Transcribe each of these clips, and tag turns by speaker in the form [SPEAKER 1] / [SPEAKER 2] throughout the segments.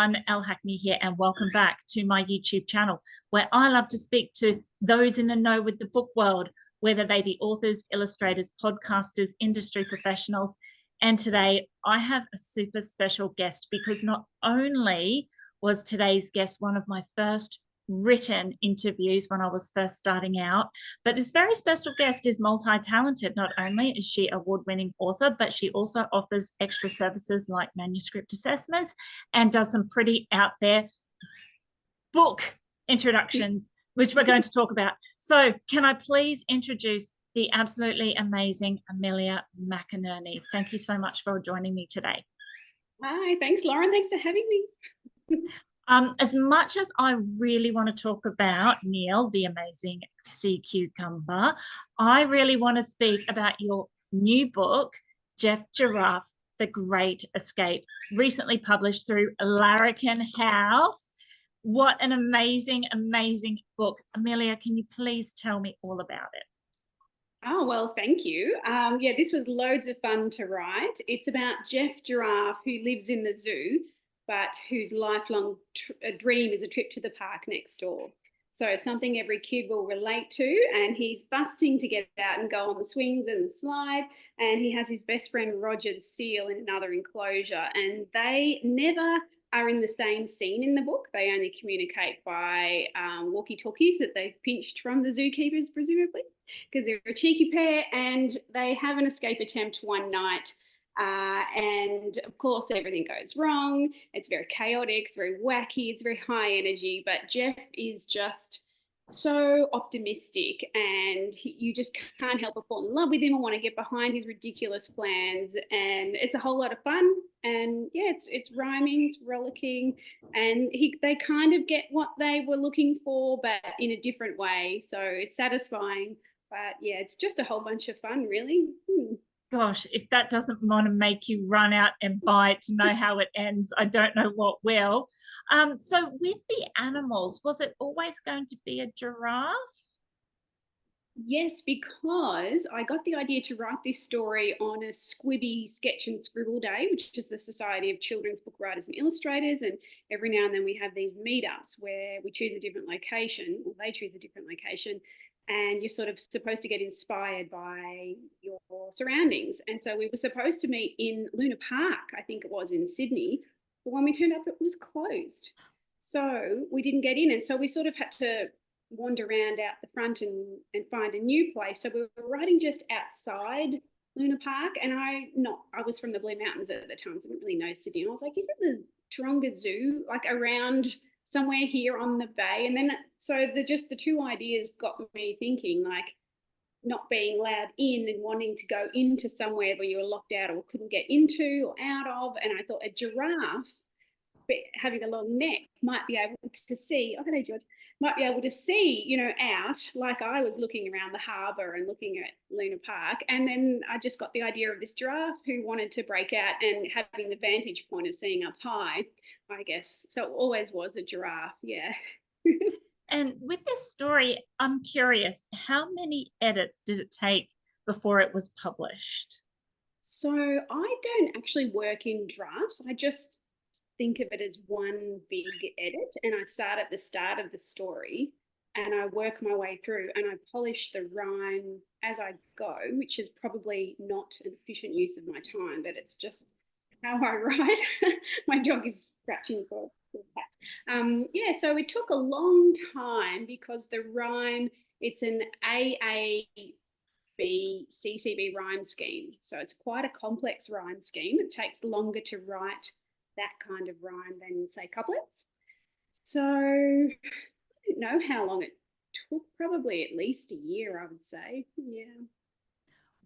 [SPEAKER 1] everyone, Elle Hackney here, and welcome back to my YouTube channel, where I love to speak to those in the know with the book world, whether they be authors, illustrators, podcasters, industry professionals. And today I have a super special guest, because not only was today's guest one of my first written interviews when I was first starting out, but this very special guest is multi-talented. Not only is she an award-winning author, but she also offers extra services like manuscript assessments and does some pretty out there book introductions, which we're going to talk about. So can I please introduce the absolutely amazing Amelia McInerney? Thank you so much for joining me today.
[SPEAKER 2] Hi, thanks, Lauren. Thanks for having me.
[SPEAKER 1] As much as I really want to talk about Neil, the amazing sea cucumber, I really want to speak about your new book, Jeff Giraffe, The Great Escape, recently published through Larrikin House. What an amazing, amazing book. Amelia, can you please tell me all about it?
[SPEAKER 2] Oh, well, thank you. Yeah, this was loads of fun to write. It's about Jeff Giraffe, who lives in the zoo, but whose lifelong dream is a trip to the park next door. So something every kid will relate to, and he's busting to get out and go on the swings and the slide, and he has his best friend Roger the seal in another enclosure, and they never are in the same scene in the book. They only communicate by walkie-talkies that they've pinched from the zookeepers, presumably, because they're a cheeky pair, and they have an escape attempt one night. And of course, everything goes wrong. It's very chaotic, it's very wacky, it's very high energy. But Jeff is just so optimistic, and you just can't help but fall in love with him and want to get behind his ridiculous plans. And it's a whole lot of fun. And yeah, it's rhyming, it's rollicking, and they kind of get what they were looking for, but in a different way. So it's satisfying. But yeah, it's just a whole bunch of fun, really.
[SPEAKER 1] Gosh, if that doesn't want to make you run out and buy it to know how it ends, I don't know what will. So with the animals, was it always going to be a giraffe?
[SPEAKER 2] Yes, because I got the idea to write this story on a Squibby Sketch and Scribble Day, which is the Society of Children's Book Writers and Illustrators. And every now and then we have these meetups where we choose a different location, or they choose a different location, and you're sort of supposed to get inspired by your surroundings. And so we were supposed to meet in Luna Park, I think it was, in Sydney, but when we turned up, it was closed. So we didn't get in. And so we sort of had to wander around out the front and find a new place. So we were riding just outside Luna Park, and I was from the Blue Mountains at the time, so I didn't really know Sydney. And I was like, isn't the Taronga Zoo like around somewhere here on the bay? And then so the two ideas got me thinking, like, not being allowed in and wanting to go into somewhere where you were locked out or couldn't get into or out of. And I thought a giraffe, having a long neck, might be able to see, oh, hello, George, might be able to see, out, like I was looking around the harbour and looking at Luna Park. And then I just got the idea of this giraffe who wanted to break out and having the vantage point of seeing up high, I guess. So it always was a giraffe, yeah.
[SPEAKER 1] And with this story, I'm curious, how many edits did it take before it was published?
[SPEAKER 2] So I don't actually work in drafts. I just think of it as one big edit, and I start at the start of the story and I work my way through and I polish the rhyme as I go, which is probably not an efficient use of my time, but it's just how I write. My dog is scratching for that. Yeah, so it took a long time because the rhyme, it's an AAB CCB rhyme scheme. So it's quite a complex rhyme scheme. It takes longer to write that kind of rhyme than, say, couplets. So I don't know how long it took, probably at least a year, I would say. Yeah.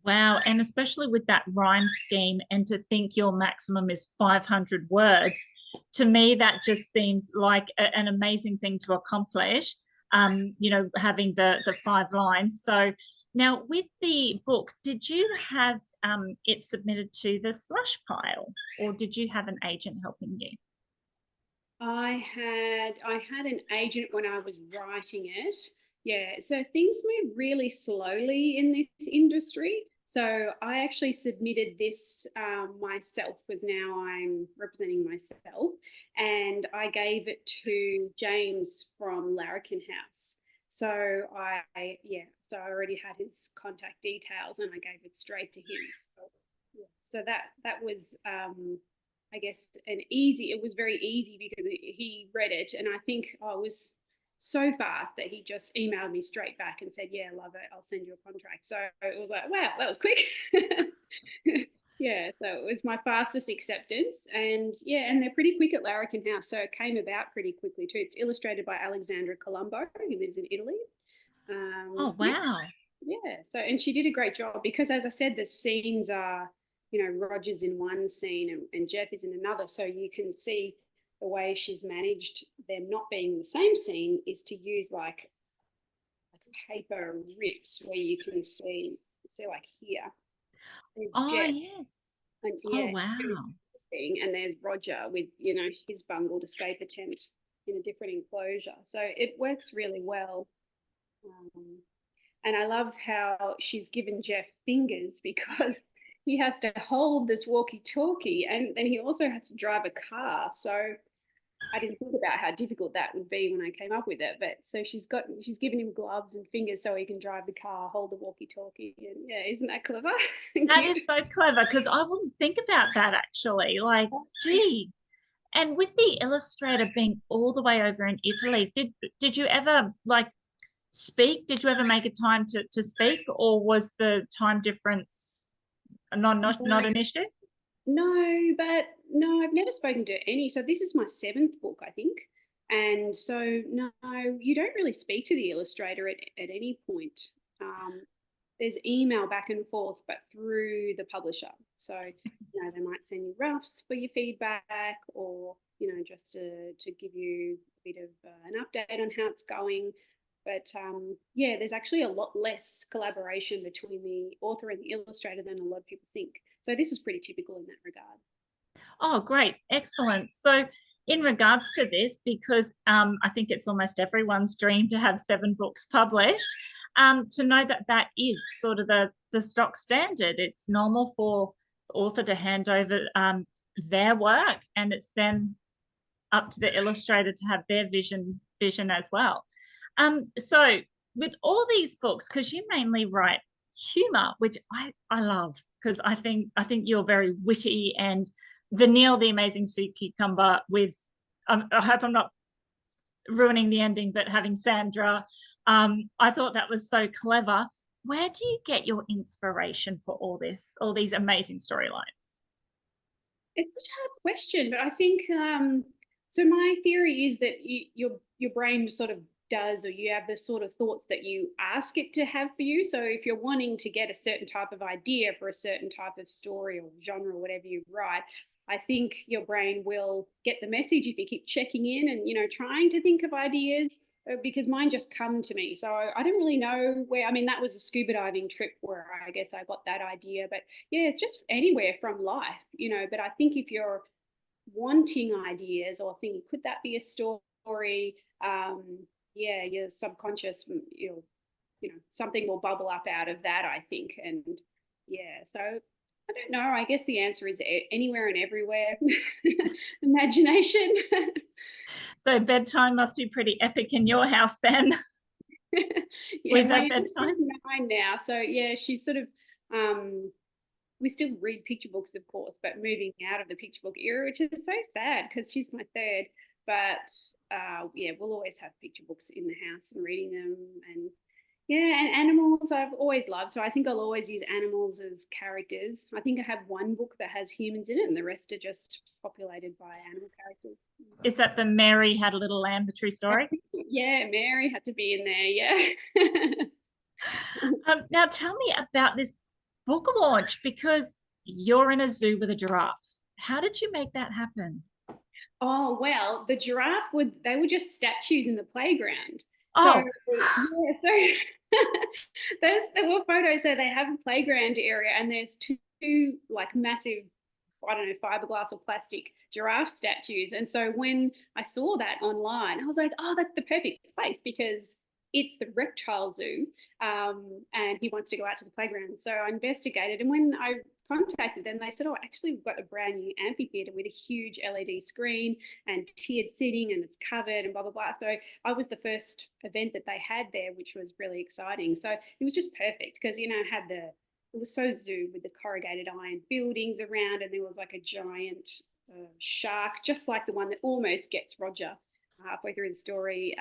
[SPEAKER 1] Wow. And especially with that rhyme scheme, and to think your maximum is 500 words, to me, that just seems like an amazing thing to accomplish, having the 5 lines. So now with the book, did you have it submitted to the slush pile, or did you have an agent helping you?
[SPEAKER 2] I had an agent when I was writing it. Yeah, so things move really slowly in this industry. So I actually submitted this myself, because now I'm representing myself. and I gave it to James from Larrikin House. So so I already had his contact details, and I gave it straight to him. So that was I guess it was very easy because he read it, and I think it was so fast that he just emailed me straight back and said, yeah, love it, I'll send you a contract. So it was like, wow, that was quick. Yeah, so it was my fastest acceptance, and they're pretty quick at Larrikin House, so it came about pretty quickly too. It's illustrated by Alexandra Colombo, who lives in Italy.
[SPEAKER 1] Oh, wow.
[SPEAKER 2] So, and she did a great job because, as I said, the scenes are, Roger's in one scene and Jeff is in another, so you can see the way she's managed them not being in the same scene is to use like paper rips where you can see like here. There's Jeff.
[SPEAKER 1] Yes.
[SPEAKER 2] And,
[SPEAKER 1] wow.
[SPEAKER 2] Thing, and there's Roger with, his bungled escape attempt in a different enclosure. So it works really well. And I love how she's given Jeff fingers because he has to hold this walkie-talkie, and then he also has to drive a car. So I didn't think about how difficult that would be when I came up with it. But so she's given him gloves and fingers so he can drive the car, hold the walkie-talkie. And isn't that clever?
[SPEAKER 1] That is so clever, because I wouldn't think about that actually. Like, gee. And with the illustrator being all the way over in Italy, did you ever speak? Did you ever make a time to speak, or was the time difference not an issue?
[SPEAKER 2] No, I've never spoken to any. So this is my 7th book, I think. And so, no, you don't really speak to the illustrator at any point. There's email back and forth, but through the publisher. So, they might send you roughs for your feedback, or, just to give you a bit of an update on how it's going. But there's actually a lot less collaboration between the author and the illustrator than a lot of people think. So this is pretty typical in that regard.
[SPEAKER 1] Oh, great. Excellent. So in regards to this, because I think it's almost everyone's dream to have 7 books published, to know that is sort of the stock standard. It's normal for the author to hand over their work, and it's then up to the illustrator to have their vision as well. So with all these books, because you mainly write humor, which I love, because I think you're very witty, and the Neil the Amazing Sea Cucumber with, I hope I'm not ruining the ending, but having Sandra, I thought that was so clever. Where do you get your inspiration for all these amazing storylines?
[SPEAKER 2] It's such a hard question, but I think so my theory is that your brain sort of does, or you have the sort of thoughts that you ask it to have for you. So if you're wanting to get a certain type of idea for a certain type of story or genre or whatever you write, I think your brain will get the message if you keep checking in and trying to think of ideas, because mine just come to me. So I don't really know where. I mean, that was a scuba diving trip where I guess I got that idea, but it's just anywhere from life, but I think if you're wanting ideas or thinking, could that be a story, your subconscious, something will bubble up out of that, I think. And so I don't know. I guess the answer is anywhere and everywhere. Imagination.
[SPEAKER 1] So bedtime must be pretty epic in your house then. With that bedtime.
[SPEAKER 2] 9 now, so she's sort of. We still read picture books, of course, but moving out of the picture book era, which is so sad because she's my 3rd. But we'll always have picture books in the house and reading them. And and animals I've always loved. So I think I'll always use animals as characters. I think I have one book that has humans in it, and the rest are just populated by animal characters.
[SPEAKER 1] Is that the Mary Had a Little Lamb, the true story?
[SPEAKER 2] Yeah, Mary had to be in there,
[SPEAKER 1] now tell me about this book launch, because you're in a zoo with a giraffe. How did you make that happen?
[SPEAKER 2] Oh, well, the giraffe they were just statues in the playground.
[SPEAKER 1] Oh.
[SPEAKER 2] So there were photos. So they have a playground area, and there's two like massive, I don't know, fiberglass or plastic giraffe statues. And so when I saw that online, I was like, oh, that's the perfect place, because it's the reptile zoo, and he wants to go out to the playground. So I investigated, and when I contacted them, they said, oh, actually, we've got a brand new amphitheatre with a huge LED screen and tiered seating, and it's covered and blah, blah, blah. So I was the first event that they had there, which was really exciting. So it was just perfect because, you know, it was so zoo with the corrugated iron buildings around, and there was like a giant shark, just like the one that almost gets Roger halfway through the story,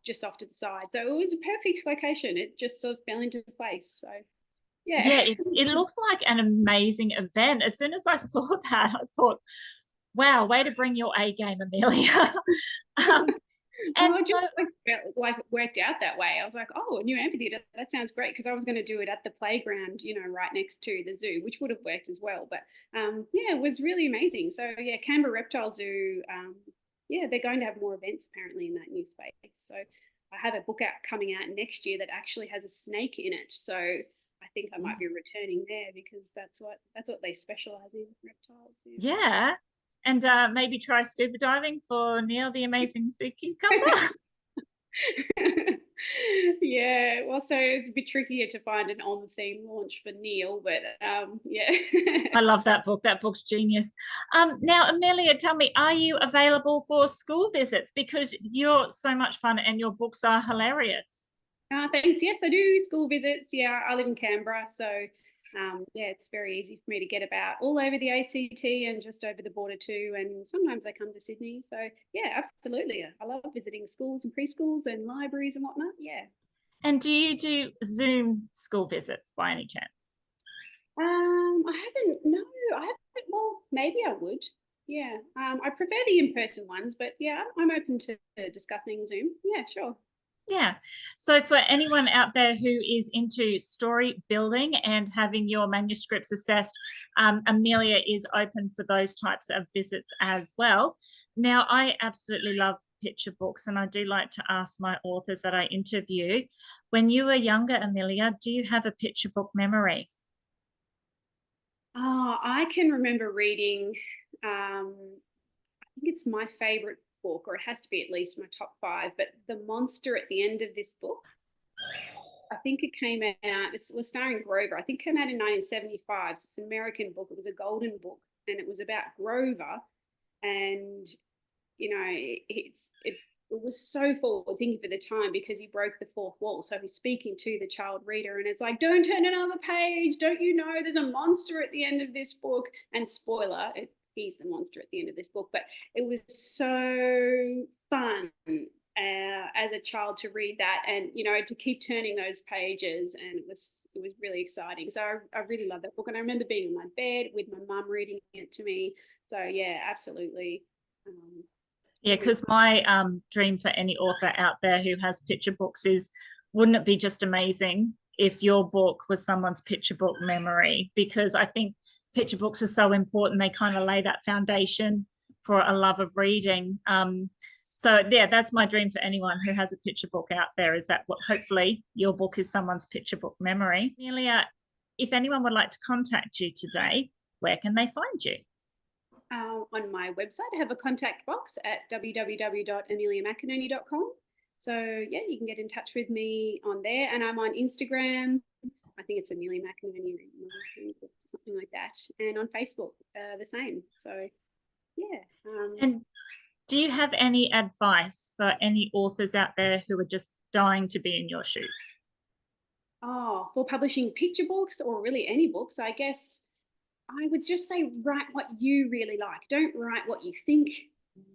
[SPEAKER 2] just off to the side. So it was a perfect location. It just sort of fell into place. So
[SPEAKER 1] Yeah, it looked like an amazing event. As soon as I saw that, I thought, wow, way to bring your A game, Amelia.
[SPEAKER 2] And well, just like worked out that way. I was like, oh, a new amphitheatre, that sounds great, because I was going to do it at the playground, you know, right next to the zoo, which would have worked as well. But yeah, it was really amazing. So yeah, Canberra Reptile Zoo, yeah, they're going to have more events apparently in that new space. So I have a book out coming out next year that actually has a snake in it. So I think I might be returning there because that's what they specialize in, reptiles.
[SPEAKER 1] Yeah. Yeah. And maybe try scuba diving for Neil, the amazing sea cucumber.
[SPEAKER 2] Yeah, well, so it's a bit trickier to find an on-theme launch for Neil, but yeah.
[SPEAKER 1] I love that book. That book's genius. Now, Amelia, tell me, are you available for school visits? Because you're so much fun and your books are hilarious.
[SPEAKER 2] Thanks. Yes, I do school visits. Yeah, I live in Canberra, so yeah, it's very easy for me to get about all over the ACT and just over the border too. And sometimes I come to Sydney. So yeah, absolutely. I love visiting schools and preschools and libraries and whatnot. Yeah.
[SPEAKER 1] And do you do Zoom school visits by any chance?
[SPEAKER 2] I haven't. No, I haven't. Well, maybe I would. Yeah. I prefer the in-person ones, but yeah, I'm open to discussing Zoom. Yeah, sure.
[SPEAKER 1] Yeah. So for anyone out there who is into story building and having your manuscripts assessed, Amelia is open for those types of visits as well. Now, I absolutely love picture books, and I do like to ask my authors that I interview, when you were younger, Amelia, do you have a picture book memory?
[SPEAKER 2] Oh, I can remember reading, I think it's my favorite book, or it has to be at least my top 5, but the monster at the end of this book, I think it came out, it was starring Grover. I think it came out in 1975. So it's an American book. It was a golden book, and it was about Grover. And, you know, it was so forward thinking for the time because he broke the fourth wall. So he's speaking to the child reader, and it's like, don't turn another page. Don't you know there's a monster at the end of this book? And spoiler, he's the monster at the end of this book. But it was so fun as a child to read that, and you know, to keep turning those pages, and it was really exciting. So I really love that book, and I remember being in my bed with my mum reading it to me. So yeah, absolutely.
[SPEAKER 1] Yeah, because my dream for any author out there who has picture books is, wouldn't it be just amazing if your book was someone's picture book memory? Because I think picture books are so important. They kind of lay that foundation for a love of reading. So yeah, that's my dream for anyone who has a picture book out there, is that what hopefully your book is someone's picture book memory. Amelia, if anyone would like to contact you today, where can they find you?
[SPEAKER 2] On my website, I have a contact box at www.ameliamcinerney.com. So yeah, you can get in touch with me on there, and I'm on Instagram. I think it's Amelia McInerney or something like that, and on Facebook, the same. So yeah.
[SPEAKER 1] And do you have any advice for any authors out there who are just dying to be in your shoes?
[SPEAKER 2] Oh, for publishing picture books, or really any books, I guess I would just say write what you really like. Don't write what you think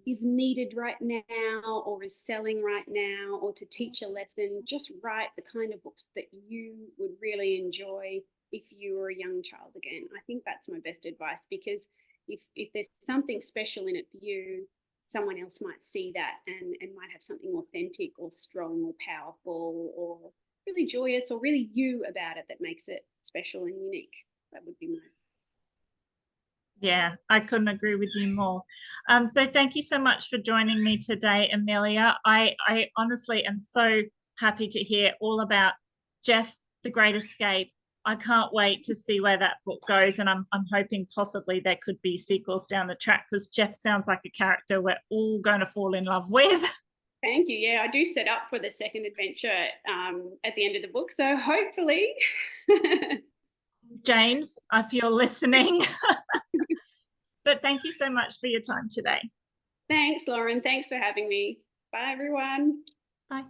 [SPEAKER 2] is needed right now or is selling right now or to teach a lesson. Just write the kind of books that you would really enjoy if you were a young child again. I think that's my best advice, because if there's something special in it for you, someone else might see that and might have something authentic or strong or powerful or really joyous or really you about it that makes it special and unique. That would be my.
[SPEAKER 1] Yeah, I couldn't agree with you more. So thank you so much for joining me today, Amelia. I honestly am so happy to hear all about Jeff, The Great Escape. I can't wait to see where that book goes, and I'm hoping possibly there could be sequels down the track, because Jeff sounds like a character we're all going to fall in love with.
[SPEAKER 2] Thank you. Yeah, I do set up for the second adventure at the end of the book. So hopefully.
[SPEAKER 1] James, if you're listening. But thank you so much for your time today.
[SPEAKER 2] Thanks, Lauren. Thanks for having me. Bye, everyone.
[SPEAKER 1] Bye.